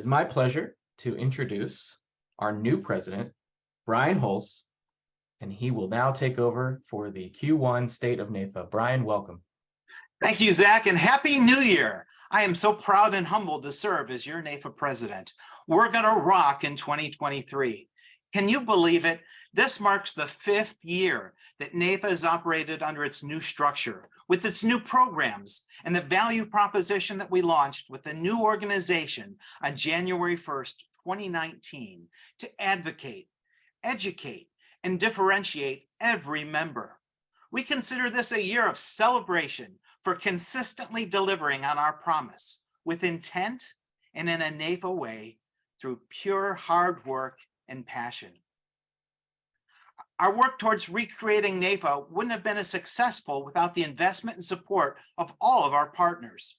is my pleasure to introduce our new president, Brian Holz, and he will now take over for the Q1 State of NAIFA. Brian, welcome. Thank you, Zach, and Happy New Year. I am so proud and humbled to serve as your NAIFA president. We're going to rock in 2023. Can you believe it? This marks the 5th year that NAIFA has operated under its new structure, with its new programs and the value proposition that we launched with the new organization on January 1st, 2019, to advocate, educate, and differentiate every member. We consider this a year of celebration for consistently delivering on our promise with intent and in a NAIFA way through pure hard work and passion. Our work towards recreating NAIFA wouldn't have been as successful without the investment and support of all of our partners.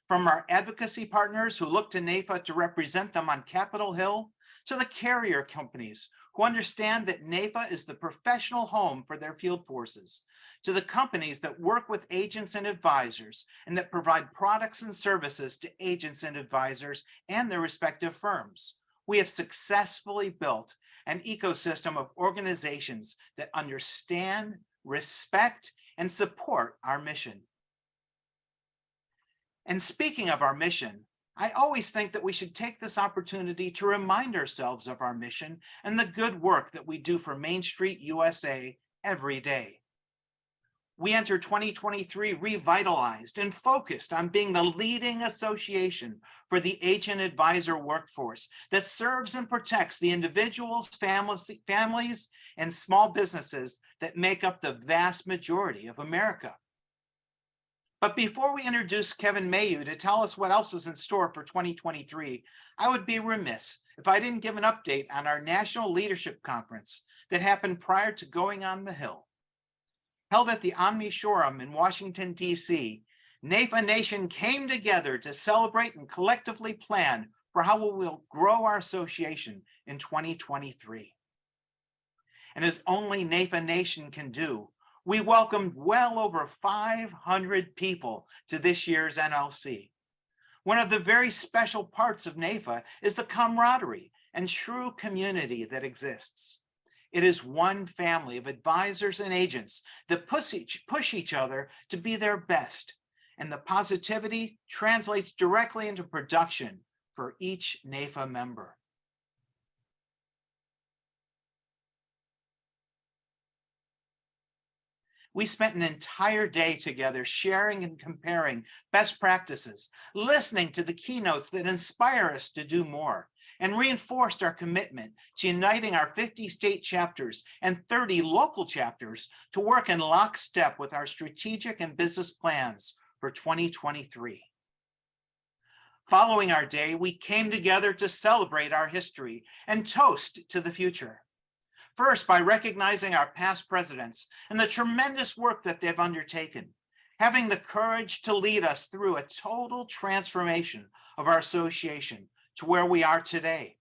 From our advocacy partners who look to NAIFA to represent them on Capitol Hill, to the carrier companies who understand that NAIFA is the professional home for their field forces, to the companies that work with agents and advisors and that provide products and services to agents and advisors and their respective firms. We have successfully built an ecosystem of organizations that understand, respect, and support our mission. And speaking of our mission, I always think that we should take this opportunity to remind ourselves of our mission and the good work that we do for Main Street USA every day. We enter 2023 revitalized and focused on being the leading association for the agent advisor workforce that serves and protects the individuals, families, and small businesses that make up the vast majority of America. But before we introduce Kevin Mayu to tell us what else is in store for 2023, I would be remiss if I didn't give an update on our National Leadership Conference that happened prior to going on the Hill. Held at the Omni Shoreham in Washington, D.C., NAIFA Nation came together to celebrate and collectively plan for how we will grow our association in 2023. And as only NAIFA Nation can do, we welcomed well over 500 people to this year's NLC. One of the very special parts of NAIFA is the camaraderie and true community that exists. It is one family of advisors and agents that push each other to be their best, and the positivity translates directly into production for each NAIFA member. We spent an entire day together sharing and comparing best practices, listening to the keynotes that inspire us to do more, and reinforced our commitment to uniting our 50 state chapters and 30 local chapters to work in lockstep with our strategic and business plans for 2023. Following our day, we came together to celebrate our history and toast to the future. First, by recognizing our past presidents and the tremendous work that they've undertaken, having the courage to lead us through a total transformation of our association to where we are today.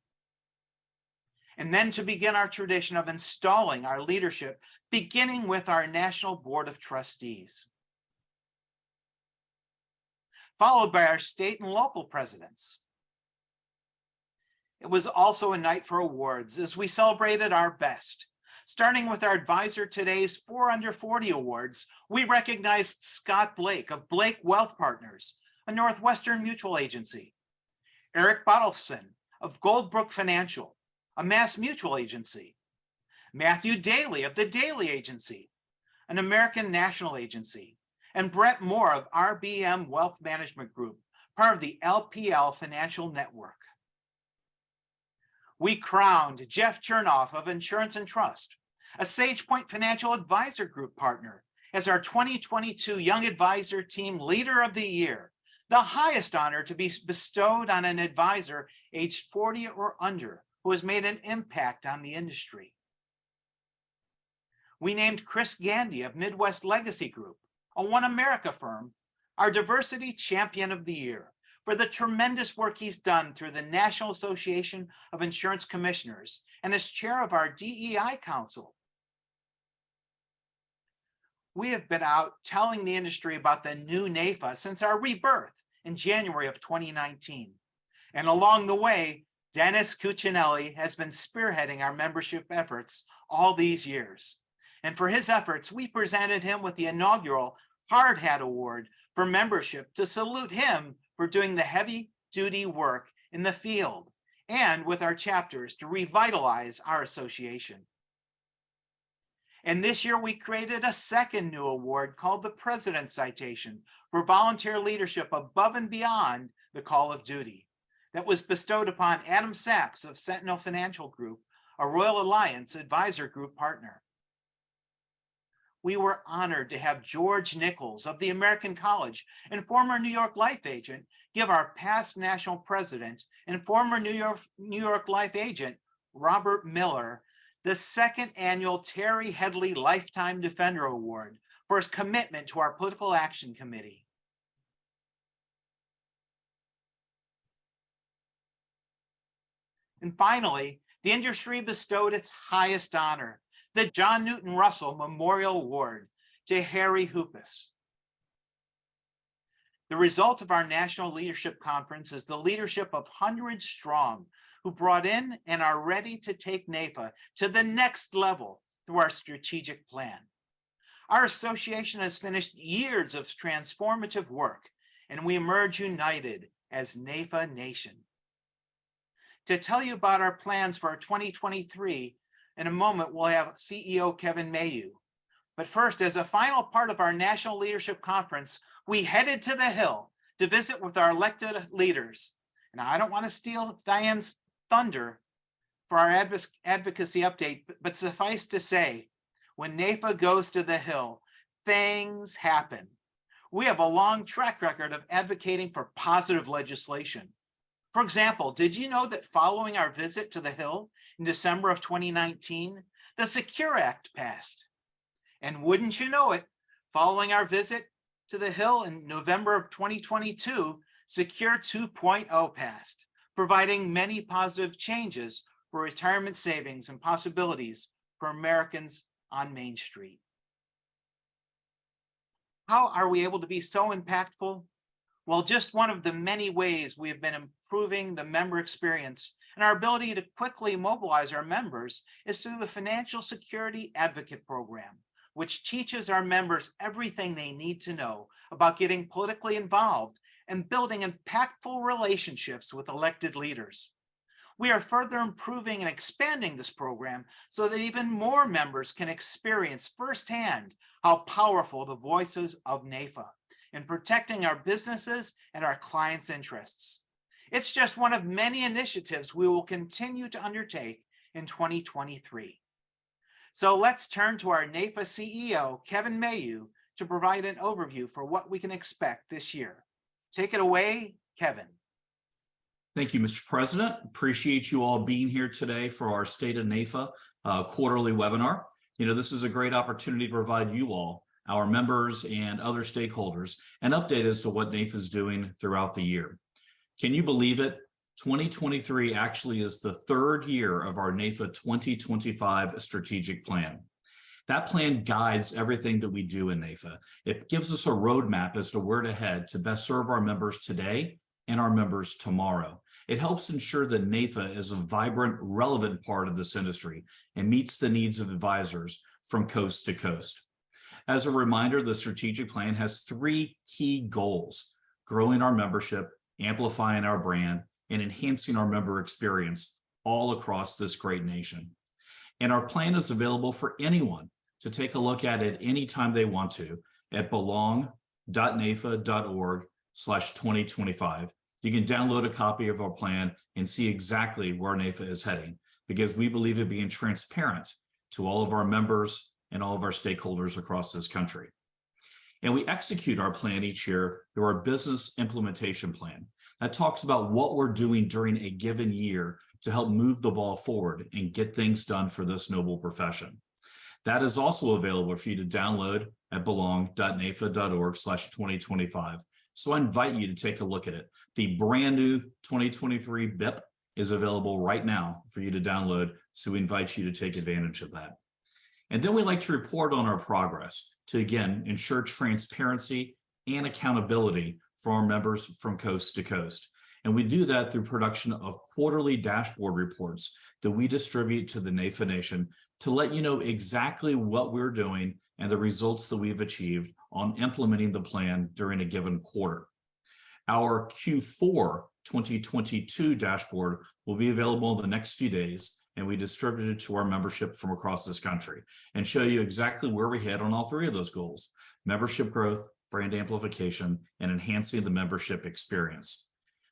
And then to begin our tradition of installing our leadership, beginning with our National Board of Trustees. Followed by our state and local presidents. It was also a night for awards as we celebrated our best. Starting with our Advisor Today's 4 Under 40 Awards, we recognized Scott Blake of Blake Wealth Partners, a Northwestern mutual agency. Eric Bottleson of Goldbrook Financial, a Mass Mutual agency. Matthew Daly of the Daly Agency, an American National agency. And Brett Moore of RBM Wealth Management Group, part of the LPL Financial Network. We crowned Jeff Chernoff of Insurance and Trust, a SagePoint Financial Advisor Group partner, as our 2022 Young Advisor Team Leader of the Year, the highest honor to be bestowed on an advisor aged 40 or under who has made an impact on the industry. We named Chris Gandy of Midwest Legacy Group, a One America firm, our Diversity Champion of the Year for the tremendous work he's done through the National Association of Insurance Commissioners and as chair of our DEI Council. We have been out telling the industry about the new NAIFA since our rebirth in January of 2019. And along the way, Dennis Cuccinelli has been spearheading our membership efforts all these years. And for his efforts, we presented him with the inaugural Hard Hat Award for membership to salute him for doing the heavy-duty work in the field and with our chapters to revitalize our association. And this year we created a second new award called the President's Citation for volunteer leadership above and beyond the call of duty that was bestowed upon Adam Sachs of Sentinel Financial Group, a Royal Alliance Advisor Group partner. We were honored to have George Nichols of the American College and former New York Life agent give our past national president and former New York Life agent, Robert Miller, the second annual Terry Headley Lifetime Defender Award for his commitment to our Political Action Committee. And finally, the industry bestowed its highest honor, the John Newton Russell Memorial Award, to Harry Hoopus. The result of our National Leadership Conference is the leadership of hundreds strong who brought in and are ready to take NAIFA to the next level through our strategic plan. Our association has finished years of transformative work, and we emerge united as NAIFA Nation. To tell you about our plans for 2023, in a moment, we'll have CEO Kevin Mayu. But first, as a final part of our National Leadership Conference, we headed to the Hill to visit with our elected leaders. And I don't want to steal Diane's thunder for our advocacy update, but suffice to say, when NAIFA goes to the Hill, things happen. We have a long track record of advocating for positive legislation. For example, did you know that following our visit to the Hill in December of 2019, the Secure Act passed? And wouldn't you know it, following our visit to the Hill in November of 2022, Secure 2.0 passed, providing many positive changes for retirement savings and possibilities for Americans on Main Street. How are we able to be so impactful? Well, just one of the many ways we have been improving the member experience and our ability to quickly mobilize our members is through the Financial Security Advocate Program, which teaches our members everything they need to know about getting politically involved and building impactful relationships with elected leaders. We are further improving and expanding this program so that even more members can experience firsthand how powerful the voices of NAIFA in protecting our businesses and our clients' interests. It's just one of many initiatives we will continue to undertake in 2023. So let's turn to our NAIFA CEO, Kevin Mayu, to provide an overview for what we can expect this year. Take it away, Kevin. Thank you, Mr. President. Appreciate you all being here today for our State of NAIFA quarterly webinar. This is a great opportunity to provide you all, our members and other stakeholders, an update as to what NAIFA is doing throughout the year. Can you believe it? 2023 actually is the third year of our NAIFA 2025 strategic plan. That plan guides everything that we do in NAIFA. It gives us a roadmap as to where to head to best serve our members today and our members tomorrow. It helps ensure that NAIFA is a vibrant, relevant part of this industry and meets the needs of advisors from coast to coast. As a reminder, the strategic plan has three key goals: growing our membership, amplifying our brand, and enhancing our member experience all across this great nation. And our plan is available for anyone to take a look at it anytime they want to at belong.naifa.org/2025. You can download a copy of our plan and see exactly where NAIFA is heading, because we believe in being transparent to all of our members and all of our stakeholders across this country. And we execute our plan each year through our business implementation plan. That talks about what we're doing during a given year to help move the ball forward and get things done for this noble profession. That is also available for you to download at belong.naifa.org/2025. So I invite you to take a look at it. The brand new 2023 BIP is available right now for you to download. So we invite you to take advantage of that. And then we like to report on our progress to, again, ensure transparency and accountability for our members from coast to coast. And we do that through production of quarterly dashboard reports that we distribute to the NAIFA Nation to let you know exactly what we're doing and the results that we've achieved on implementing the plan during a given quarter. Our Q4 2022 dashboard will be available in the next few days, and we distribute it to our membership from across this country and show you exactly where we hit on all three of those goals: membership growth, brand amplification, and enhancing the membership experience.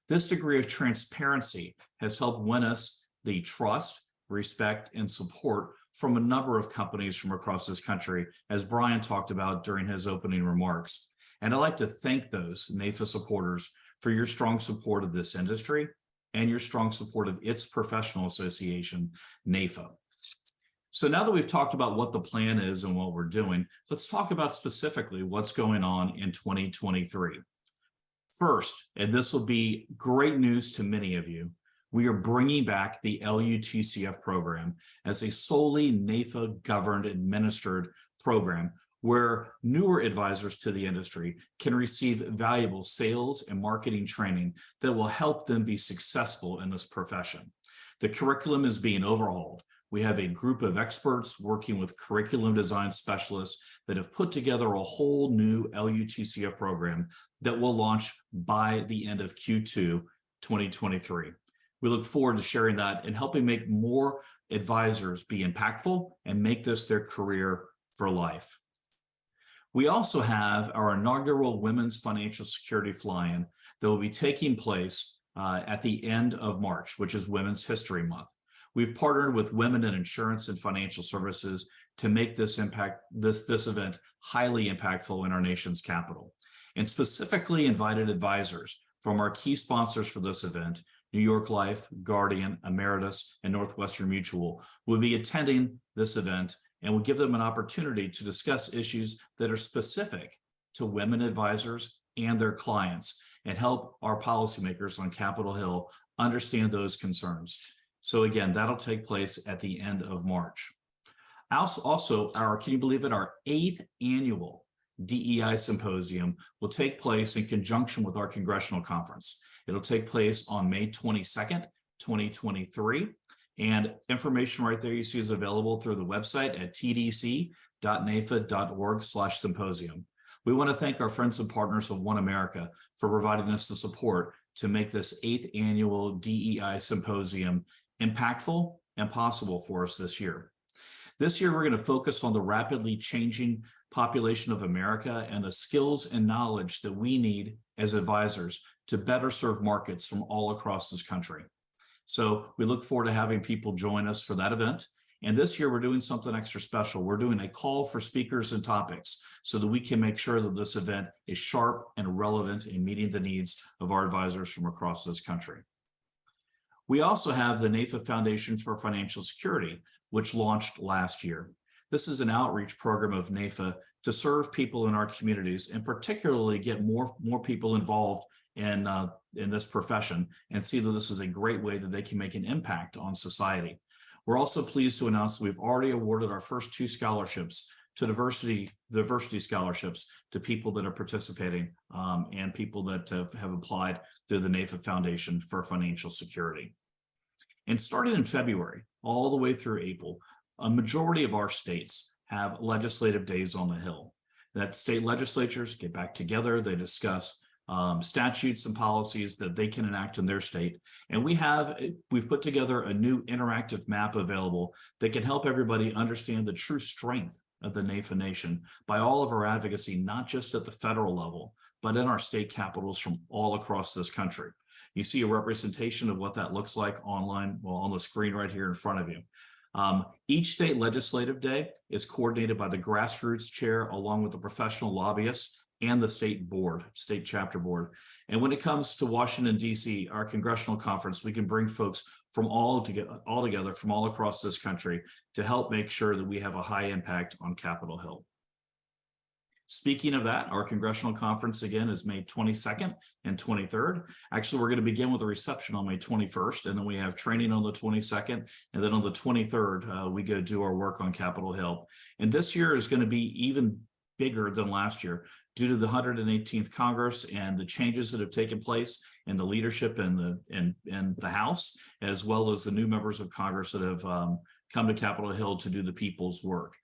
This degree of transparency has helped win us the trust, respect, and support from a number of companies from across this country, as Brian talked about during his opening remarks. And I'd like to thank those NAIFA supporters for your strong support of this industry and your strong support of its professional association, NAIFA. So now that we've talked about what the plan is and what we're doing, let's talk about specifically what's going on in 2023. First, and this will be great news to many of you, we are bringing back the LUTCF program as a solely NAIFA governed, administered program where newer advisors to the industry can receive valuable sales and marketing training that will help them be successful in this profession. The curriculum is being overhauled. We have a group of experts working with curriculum design specialists that have put together a whole new LUTCF program that will launch by the end of Q2 2023. We look forward to sharing that and helping make more advisors be impactful and make this their career for life. We also have our inaugural Women's Financial Security Fly-In that will be taking place at the end of March, which is Women's History Month. We've partnered with Women in Insurance and Financial Services to make this event highly impactful in our nation's capital, and specifically invited advisors from our key sponsors for this event, New York Life, Guardian, Emeritus, and Northwestern Mutual, will be attending this event, and will give them an opportunity to discuss issues that are specific to women advisors and their clients and help our policymakers on Capitol Hill understand those concerns. So again, that'll take place at the end of March. Also, can you believe it, our 8th annual DEI Symposium will take place in conjunction with our congressional conference. It'll take place on May 22nd, 2023. And information right there you see is available through the website at tdc.naifa.org/symposium. We want to thank our friends and partners of One America for providing us the support to make this 8th annual DEI Symposium impactful and possible for us this year. This year, we're going to focus on the rapidly changing population of America and the skills and knowledge that we need as advisors to better serve markets from all across this country. So we look forward to having people join us for that event. And this year, we're doing something extra special. We're doing a call for speakers and topics so that we can make sure that this event is sharp and relevant in meeting the needs of our advisors from across this country. We also have the NAIFA Foundation for Financial Security, which launched last year. This is an outreach program of NAIFA to serve people in our communities and particularly get more people involved in this profession and see that this is a great way that they can make an impact on society. We're also pleased to announce that we've already awarded our first 2 scholarships to diversity scholarships to people that are participating and people that have applied through the NAIFA Foundation for Financial Security. And starting in February, all the way through April, a majority of our states have legislative days on the Hill. That state legislatures get back together, they discuss statutes and policies that they can enact in their state. And we've put together a new interactive map available that can help everybody understand the true strength of the NAIFA Nation by all of our advocacy, not just at the federal level, but in our state capitals from all across this country. You see a representation of what that looks like online, well, on the screen right here in front of you. Each state legislative day is coordinated by the grassroots chair along with the professional lobbyists and the state chapter board. And when it comes to Washington, D.C., our congressional conference, we can bring folks from all together from all across this country to help make sure that we have a high impact on Capitol Hill. Speaking of that, our congressional conference again is May 22nd and 23rd. Actually, we're going to begin with a reception on May 21st, and then we have training on the 22nd, and then on the 23rd, we go do our work on Capitol Hill. And this year is going to be even bigger than last year due to the 118th Congress and the changes that have taken place in the leadership in the House, as well as the new members of Congress that have come to Capitol Hill to do the people's work.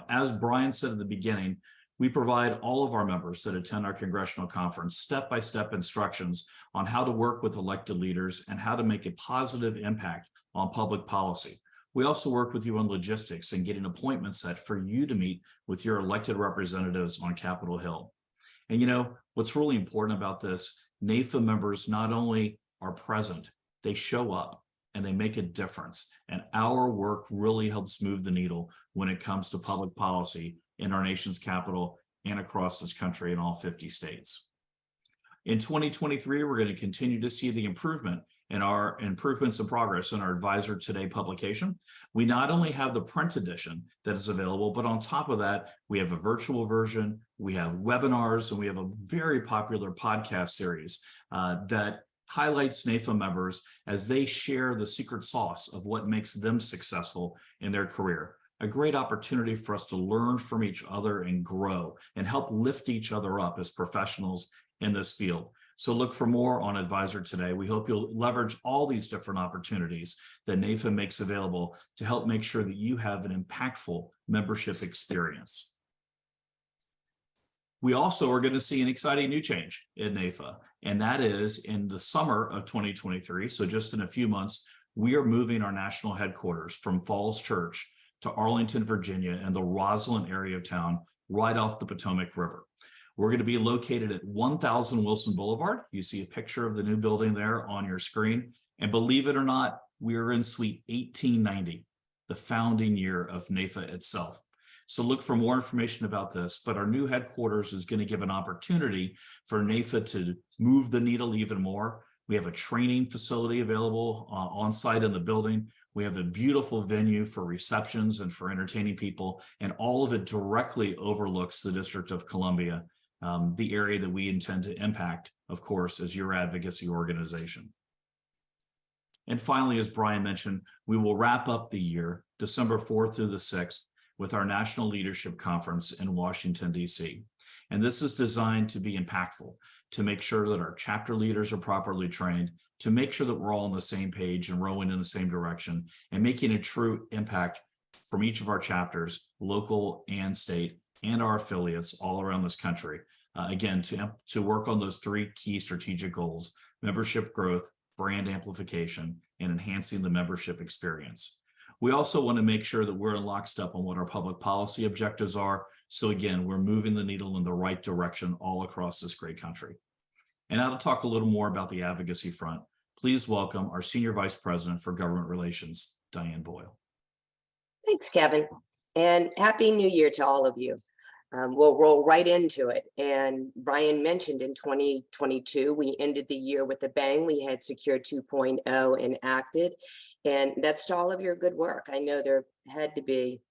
As Brian said at the beginning, we provide all of our members that attend our congressional conference step-by-step instructions on how to work with elected leaders and how to make a positive impact on public policy. We also work with you on logistics and getting appointments set for you to meet with your elected representatives on Capitol Hill. And you know, what's really important about this, NAIFA members not only are present, they show up and they make a difference. And our work really helps move the needle when it comes to public policy in our nation's capital and across this country in all 50 states. In 2023, we're going to continue to see the improvements and progress in our Advisor Today publication. We not only have the print edition that is available, but on top of that, we have a virtual version, we have webinars, and we have a very popular podcast series that highlights NAIFA members as they share the secret sauce of what makes them successful in their career. A great opportunity for us to learn from each other and grow and help lift each other up as professionals in this field. So look for more on Advisor Today. We hope you'll leverage all these different opportunities that NAIFA makes available to help make sure that you have an impactful membership experience. We also are going to see an exciting new change in NAIFA, and that is in the summer of 2023. So just in a few months, we are moving our national headquarters from Falls Church to Arlington, Virginia, and the Roslyn area of town, right off the Potomac River. We're going to be located at 1000 Wilson Boulevard. You see a picture of the new building there on your screen. And believe it or not, we are in Suite 1890, the founding year of NAIFA itself. So look for more information about this, but our new headquarters is going to give an opportunity for NAIFA to move the needle even more. We have a training facility available on site in the building. We have a beautiful venue for receptions and for entertaining people, and all of it directly overlooks the District of Columbia, the area that we intend to impact, of course, as your advocacy organization. And finally, as Brian mentioned, we will wrap up the year, December 4th through the 6th, with our National Leadership Conference in Washington, D.C. And this is designed to be impactful, to make sure that our chapter leaders are properly trained, to make sure that we're all on the same page and rowing in the same direction, and making a true impact from each of our chapters, local and state, and our affiliates all around this country. Again, to work on those three key strategic goals: membership growth, brand amplification, and enhancing the membership experience. We also want to make sure that we're in lockstep on what our public policy objectives are. So again, we're moving the needle in the right direction all across this great country. And now to talk a little more about the advocacy front, please welcome our Senior Vice President for Government Relations, Diane Boyle. Thanks, Kevin, and Happy New Year to all of you. We'll roll right into it. And Brian mentioned in 2022, we ended the year with a bang. We had Secure 2.0 enacted, and that's to all of your good work. I know there had to be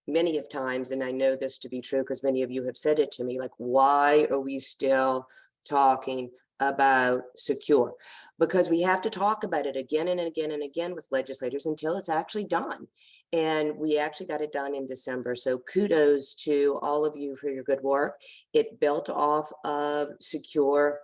many of times, and I know this to be true because many of you have said it to me, like, why are we still talking about secure? Because we have to talk about it again and again and again with legislators until it's actually done. And we actually got it done in December. So kudos to all of you for your good work. It built off of secure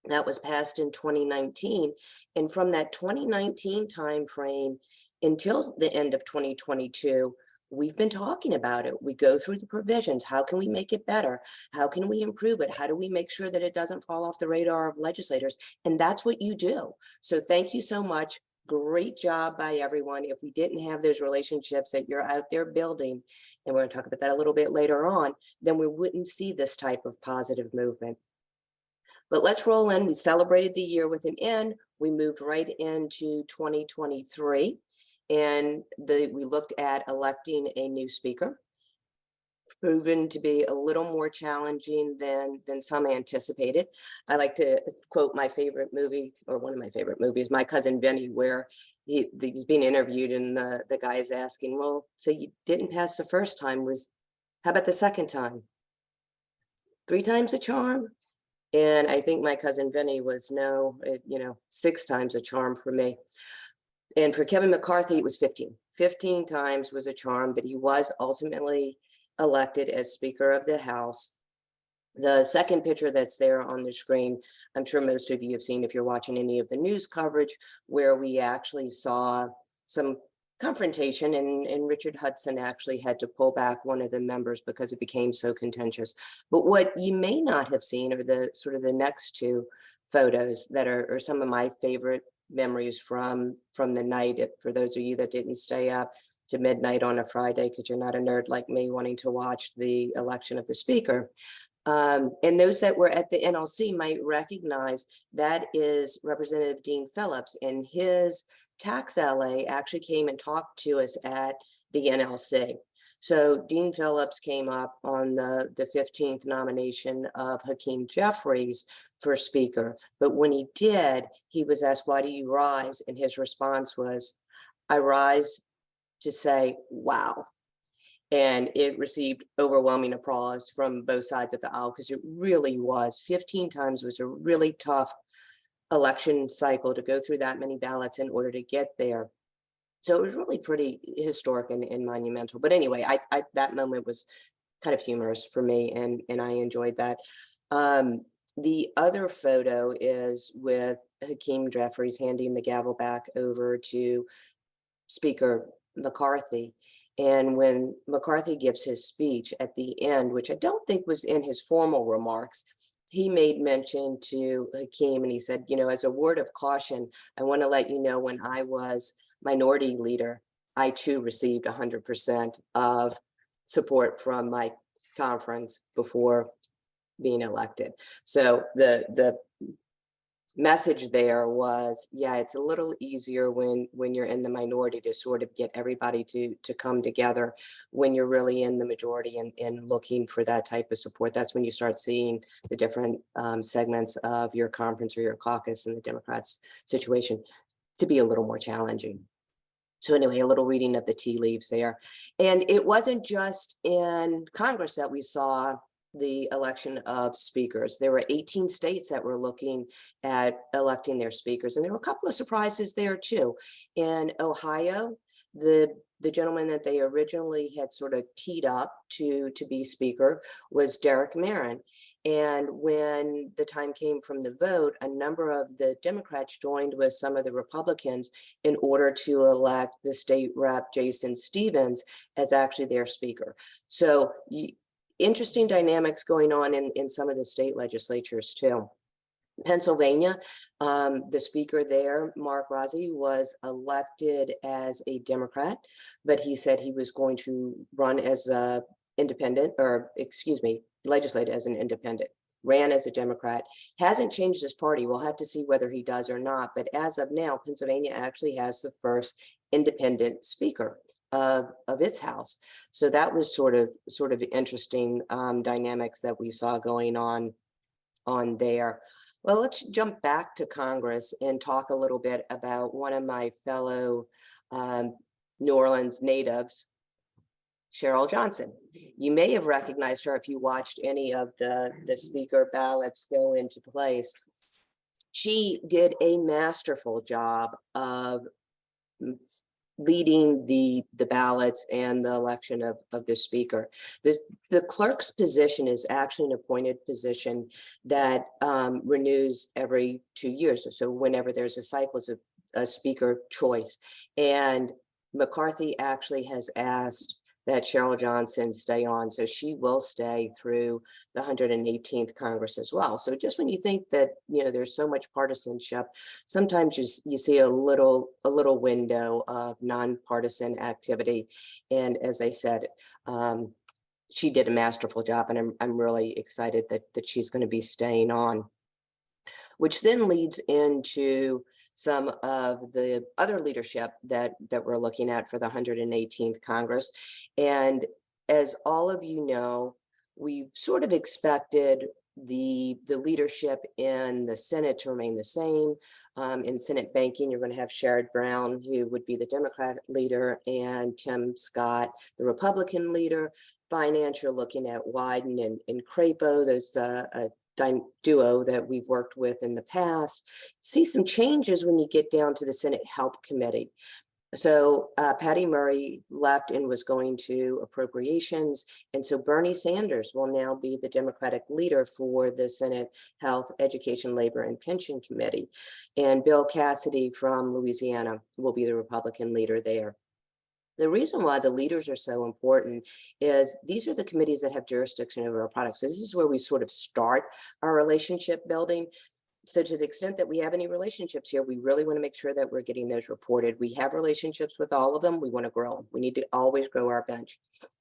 that was passed in 2019. And from that 2019 timeframe until the end of 2022, we've been talking about it. We go through the provisions. How can we make it better? How can we improve it? How do we make sure that it doesn't fall off the radar of legislators? And that's what you do. So thank you so much. Great job by everyone. If we didn't have those relationships that you're out there building, and we're going to talk about that a little bit later on, then we wouldn't see this type of positive movement. But let's roll in. We celebrated the year with an N. We moved right into 2023. And we looked at electing a new speaker, proven to be a little more challenging than some anticipated. I like to quote my favorite movie, or one of my favorite movies, My Cousin Vinny, where he's being interviewed and the guy is asking, well, so you didn't pass the first time, how about the second time? 3 times a charm? And I think My Cousin Vinny was 6 times a charm for me. And for Kevin McCarthy, it was 15. 15 times was a charm, but he was ultimately elected as Speaker of the House. The second picture that's there on the screen, I'm sure most of you have seen if you're watching any of the news coverage, where we actually saw some confrontation, and Richard Hudson actually had to pull back one of the members because it became so contentious. But what you may not have seen are the sort of the next two photos that are some of my favorite memories from the night. For those of you that didn't stay up to midnight on a Friday because you're not a nerd like me wanting to watch the election of the Speaker. And those that were at the NLC might recognize that is Representative Dean Phillips, and his tax LA actually came and talked to us at the NLC. So Dean Phillips came up on the 15th nomination of Hakeem Jeffries for Speaker. But when he did, he was asked, "Why do you rise?" And his response was, "I rise to say, wow." And it received overwhelming applause from both sides of the aisle because it really was 15 times was a really tough election cycle to go through that many ballots in order to get there. So it was really pretty historic and monumental. But anyway, I that moment was kind of humorous for me, and I enjoyed that. The other photo is with Hakeem Jeffries handing the gavel back over to Speaker McCarthy. And when McCarthy gives his speech at the end, which I don't think was in his formal remarks, he made mention to Hakeem, and he said, you know, as a word of caution, I want to let you know when I was minority leader, I too received 100% of support from my conference before being elected. So the message there was, yeah, it's a little easier when you're in the minority to sort of get everybody to come together. When you're really in the majority and looking for that type of support, that's when you start seeing the different segments of your conference or your caucus and the Democrats' situation to be a little more challenging. So anyway, a little reading of the tea leaves there. And it wasn't just in Congress that we saw the election of speakers. There were 18 states that were looking at electing their speakers, and there were a couple of surprises there too. In Ohio, the gentleman that they originally had sort of teed up to be speaker was Derek Merrin. And when the time came from the vote, a number of the Democrats joined with some of the Republicans in order to elect the state rep Jason Stevens as actually their speaker. So interesting dynamics going on in some of the state legislatures too. Pennsylvania, the speaker there, Mark Rossi, was elected as a Democrat, but he said he was going to run as a independent, or excuse me, legislate as an independent. Ran as a Democrat, hasn't changed his party. We'll have to see whether he does or not. But as of now, Pennsylvania actually has the first independent speaker of its house. So that was sort of interesting dynamics that we saw going on there. Well, let's jump back to Congress and talk a little bit about one of my fellow New Orleans natives, Cheryl Johnson. You may have recognized her if you watched any of the speaker ballots go into place. She did a masterful job of leading the ballots and the election of the speaker. The clerk's position is actually an appointed position that renews every 2 years. So whenever there's a cycle, it's a speaker choice. And McCarthy actually has asked that Cheryl Johnson stay on. So she will stay through the 118th Congress as well. So just when you think that, you know, there's so much partisanship, sometimes you see a little window of nonpartisan activity. And as I said, she did a masterful job, and I'm really excited that she's going to be staying on. Which then leads into some of the other leadership that we're looking at for the 118th Congress. And as all of you know, we sort of expected the leadership in the Senate to remain the same. In Senate banking, you're going to have Sherrod Brown, who would be the Democrat leader, and Tim Scott, the Republican leader. Finance, you're looking at Wyden and Crapo. There's a duo that we've worked with in the past. See some changes when you get down to the Senate Help Committee. So Patty Murray left and was going to appropriations. And so Bernie Sanders will now be the Democratic leader for the Senate Health, Education, Labor, and Pension Committee. And Bill Cassidy from Louisiana will be the Republican leader there. The reason why the leaders are so important is these are the committees that have jurisdiction over our products. So this is where we sort of start our relationship building. So to the extent that we have any relationships here, we really want to make sure that we're getting those reported. We have relationships with all of them. We want to grow them. We need to always grow our bench.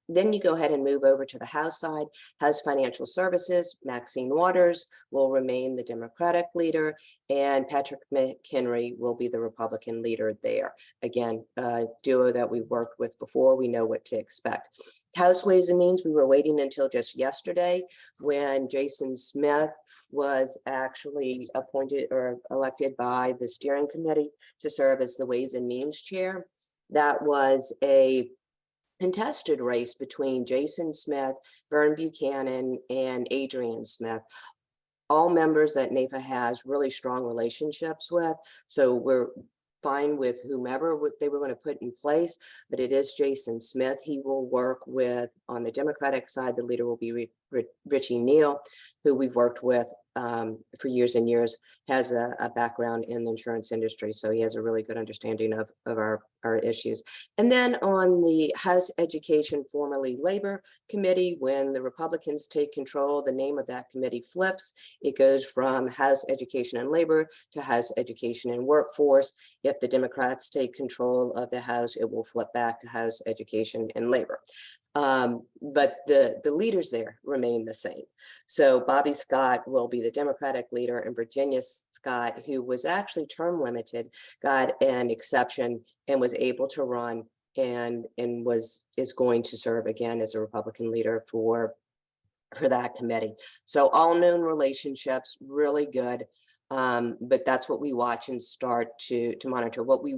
Then you go ahead and move over to the House side. House Financial Services, Maxine Waters will remain the Democratic leader, and Patrick McHenry will be the Republican leader there. Again, a duo that we've worked with before, we know what to expect. House Ways and Means, we were waiting until just yesterday when Jason Smith was actually appointed or elected by the steering committee to serve as the Ways and Means chair. That was a contested race between Jason Smith, Vern Buchanan, and Adrian Smith, all members that NAIFA has really strong relationships with. So we're fine with whomever they were going to put in place, but it is Jason Smith. He will work with, on the Democratic side, the leader will be Richie Neal, who we've worked with for years and years, has a background in the insurance industry. So he has a really good understanding of our issues. And then on the House Education, formerly Labor Committee, when the Republicans take control, the name of that committee flips. It goes from House Education and Labor to House Education and Workforce. If the Democrats take control of the House, it will flip back to House Education and Labor. But the leaders there remain the same. So Bobby Scott will be the Democratic leader, and Virginia Scott, who was actually term limited, got an exception and was able to run and is going to serve again as a Republican leader for that committee. So all known relationships, really good. But that's what we watch and start to monitor. What we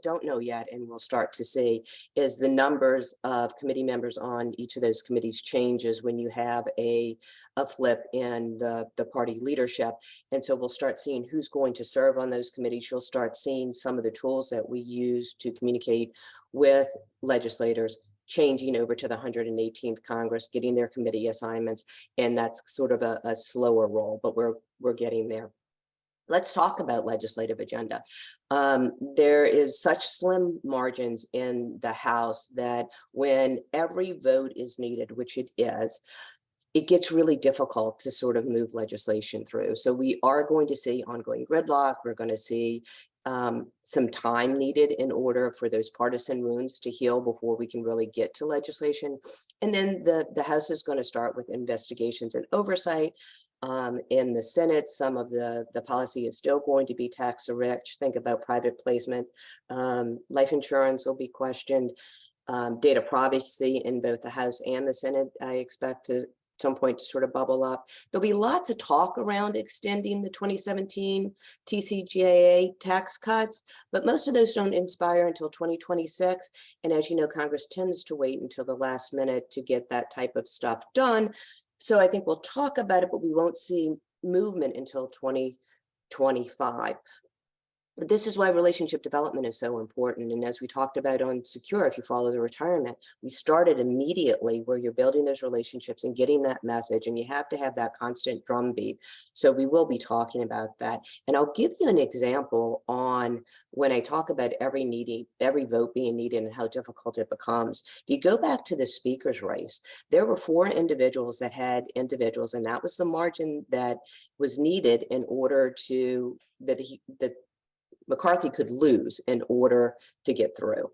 don't know yet and we'll start to see is the numbers of committee members on each of those committees changes when you have a flip in the party leadership. And so we'll start seeing who's going to serve on those committees. You'll start seeing some of the tools that we use to communicate with legislators changing over to the 118th Congress, getting their committee assignments. And that's sort of a slower roll, but we're getting there. Let's talk about legislative agenda. There is such slim margins in the House that when every vote is needed, which it is, it gets really difficult to sort of move legislation through. So we are going to see ongoing gridlock. We're going to see some time needed in order for those partisan wounds to heal before we can really get to legislation. And then the House is going to start with investigations and oversight. In the Senate, some of the policy is still going to be tax rich. Think about private placement. Life insurance will be questioned. Data privacy in both the House and the Senate, I expect to some point to sort of bubble up. There'll be lots of talk around extending the 2017 TCJA tax cuts, but most of those don't expire until 2026. And as you know, Congress tends to wait until the last minute to get that type of stuff done. So I think we'll talk about it, but we won't see movement until 2025. But this is why relationship development is so important. And as we talked about on Secure, if you follow the retirement, we started immediately where you're building those relationships and getting that message, and you have to have that constant drumbeat. So we will be talking about that. And I'll give you an example on when I talk about every vote being needed and how difficult it becomes. If you go back to the speaker's race, there were 4 individuals that had individuals, and that was the margin that was needed in order to, that McCarthy could lose in order to get through,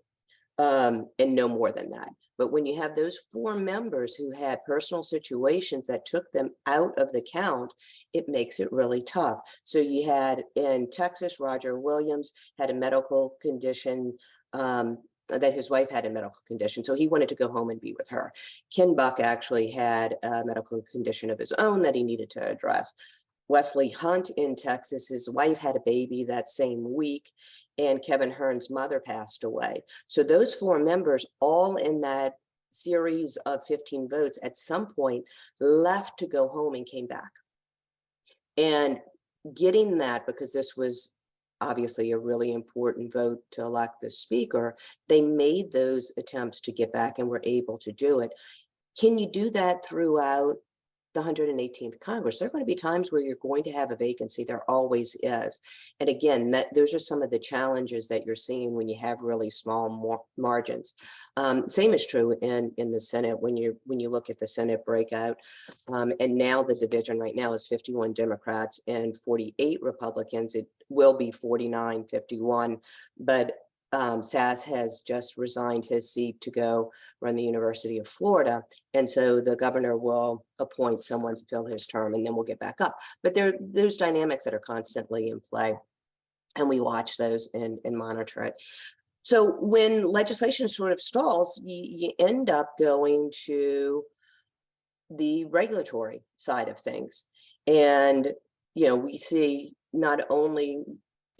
and no more than that. But when you have those 4 members who had personal situations that took them out of the count, it makes it really tough. So you had in Texas, Roger Williams had a medical condition, that his wife had a medical condition. So he wanted to go home and be with her. Ken Buck actually had a medical condition of his own that he needed to address. Wesley Hunt in Texas, his wife had a baby that same week, and Kevin Hearn's mother passed away. So those 4 members, all in that series of 15 votes, at some point left to go home and came back. And getting that, because this was obviously a really important vote to elect the speaker, they made those attempts to get back and were able to do it. Can you do that throughout the 118th Congress? There are going to be times where you're going to have a vacancy. There always is. And again, those are some of the challenges that you're seeing when you have really small margins. Same is true in the Senate when you look at the Senate breakout. And now the division right now is 51 Democrats and 48 Republicans. It will be 49-51, but Sass has just resigned his seat to go run the University of Florida. And so the governor will appoint someone to fill his term, and then we'll get back up. But there's dynamics that are constantly in play, and we watch those and monitor it. So when legislation sort of stalls, you end up going to the regulatory side of things. And, we see not only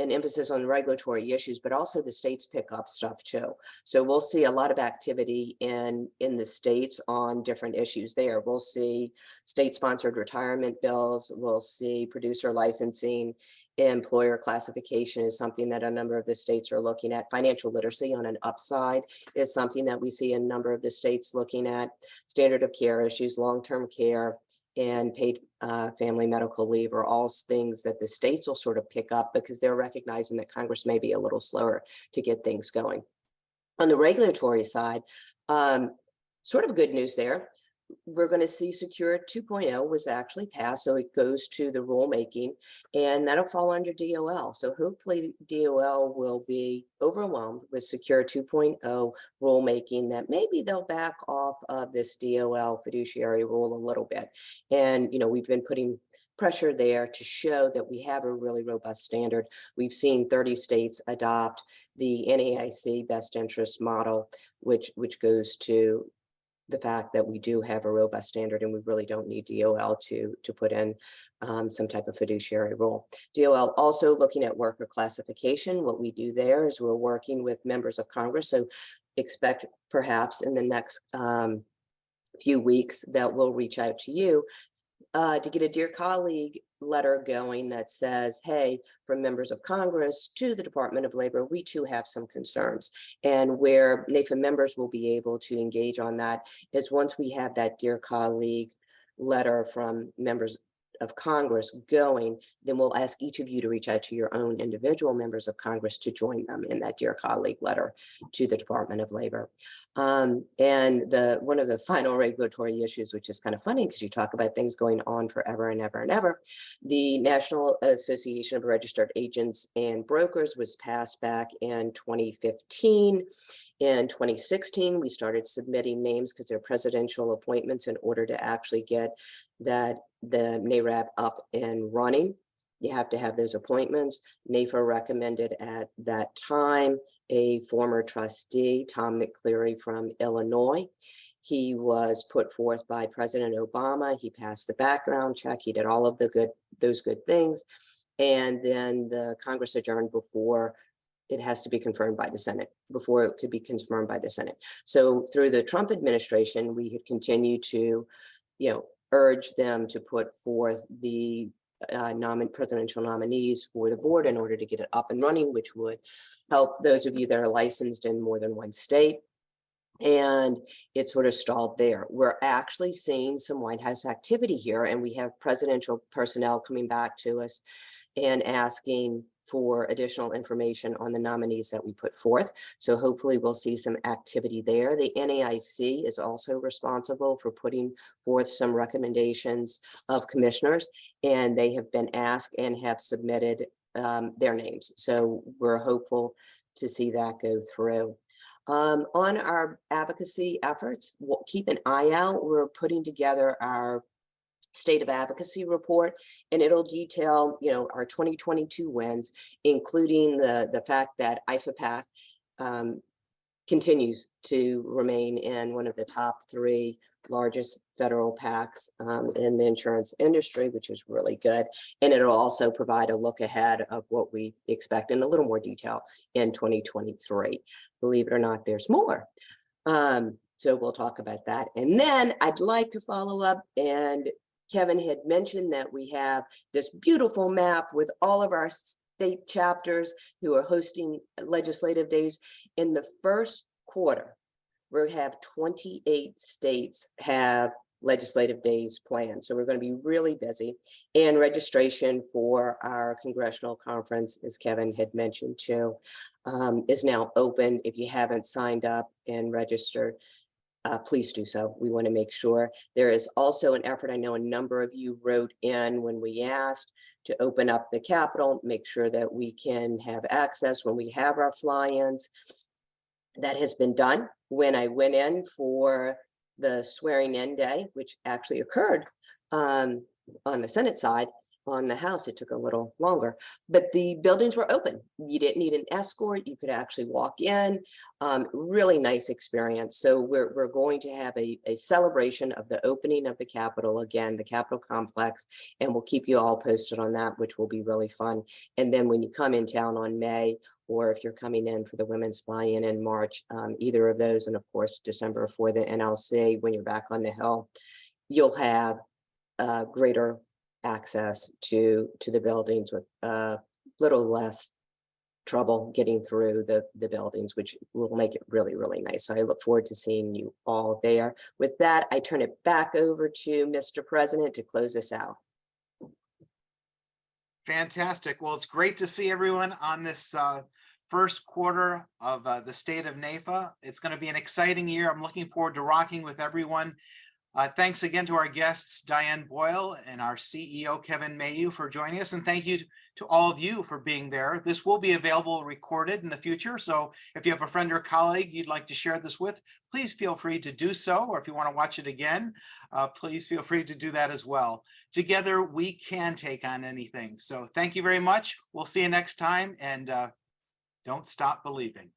an emphasis on regulatory issues, but also the states pick up stuff too. So we'll see a lot of activity in the states on different issues there. We'll see state-sponsored retirement bills. We'll see producer licensing. Employer classification is something that a number of the states are looking at. Financial literacy on an upside is something that we see a number of the states looking at. Standard of care issues, long-term care, and paid family medical leave are all things that the states will sort of pick up because they're recognizing that Congress may be a little slower to get things going. On the regulatory side, sort of good news there. We're going to see Secure 2.0 was actually passed, so it goes to the rulemaking, and that'll fall under DOL. So hopefully DOL will be overwhelmed with Secure 2.0 rulemaking that maybe they'll back off of this DOL fiduciary rule a little bit. And, we've been putting pressure there to show that we have a really robust standard. We've seen 30 states adopt the NAIC best interest model, which goes to the fact that we do have a robust standard and we really don't need DOL to put in some type of fiduciary rule. DOL also looking at worker classification. What we do there is we're working with members of Congress. So expect perhaps in the next few weeks that we'll reach out to you to get a Dear Colleague letter going that says, hey, from members of Congress to the Department of Labor, we too have some concerns. And where NAIFA members will be able to engage on that is once we have that Dear Colleague letter from members of Congress going, then we'll ask each of you to reach out to your own individual members of Congress to join them in that Dear Colleague letter to the Department of Labor. And one of the final regulatory issues, which is kind of funny because you talk about things going on forever and ever and ever, the National Association of Registered Agents and Brokers was passed back in 2015. In 2016, we started submitting names because they're presidential appointments in order to actually get the NARAB up and running. You have to have those appointments. NAIFA recommended at that time a former trustee, Tom McCleary from Illinois. He was put forth by President Obama. He passed the background check. He did all of those good things. And then the Congress adjourned before it has to be confirmed by the Senate, before it could be confirmed by the Senate. So through the Trump administration, we had continued to, urge them to put forth the presidential nominees for the board in order to get it up and running, which would help those of you that are licensed in more than one state. And it sort of stalled there. We're actually seeing some White House activity here, and we have presidential personnel coming back to us and asking for additional information on the nominees that we put forth. So hopefully we'll see some activity there. The NAIC is also responsible for putting forth some recommendations of commissioners, and they have been asked and have submitted their names. So we're hopeful to see that go through. On our advocacy efforts, we'll keep an eye out. We're putting together our State of Advocacy report, and it'll detail, our 2022 wins, including the fact that NAIFA PAC continues to remain in one of the top 3 largest federal PACs in the insurance industry, which is really good. And it'll also provide a look ahead of what we expect in a little more detail in 2023. Believe it or not, there's more. So we'll talk about that. And then I'd like to follow up, and Kevin had mentioned that we have this beautiful map with all of our state chapters who are hosting legislative days. In the first quarter, we have 28 states have legislative days planned. So we're going to be really busy. And registration for our congressional conference, as Kevin had mentioned too, is now open. If you haven't signed up and registered, please do so. We want to make sure. There is also an effort, I know a number of you wrote in when we asked to open up the Capitol, make sure that we can have access when we have our fly-ins. That has been done. When I went in for the swearing in day, which actually occurred on the Senate side, on the House, it took a little longer, but the buildings were open. You didn't need an escort. You could actually walk in. Really nice experience. So we're going to have a celebration of the opening of the Capitol, again, the Capitol complex, and we'll keep you all posted on that, which will be really fun. And then when you come in town on May, or if you're coming in for the women's fly-in in March, either of those, and of course, December for the NLC, when you're back on the Hill, you'll have greater access to the buildings with little less trouble getting through the buildings, which will make it really, really nice. So I look forward to seeing you all there. With that, I turn it back over to Mr. President to close this out. Fantastic. Well, it's great to see everyone on this first quarter of the State of NAIFA. It's going to be an exciting year. I'm looking forward to rocking with everyone. Thanks again to our guests, Diane Boyle and our CEO, Kevin Mayu, for joining us. And thank you to all of you for being there. This will be available recorded in the future. So if you have a friend or colleague you'd like to share this with, please feel free to do so. Or if you want to watch it again, please feel free to do that as well. Together, we can take on anything. So thank you very much. We'll see you next time. And don't stop believing.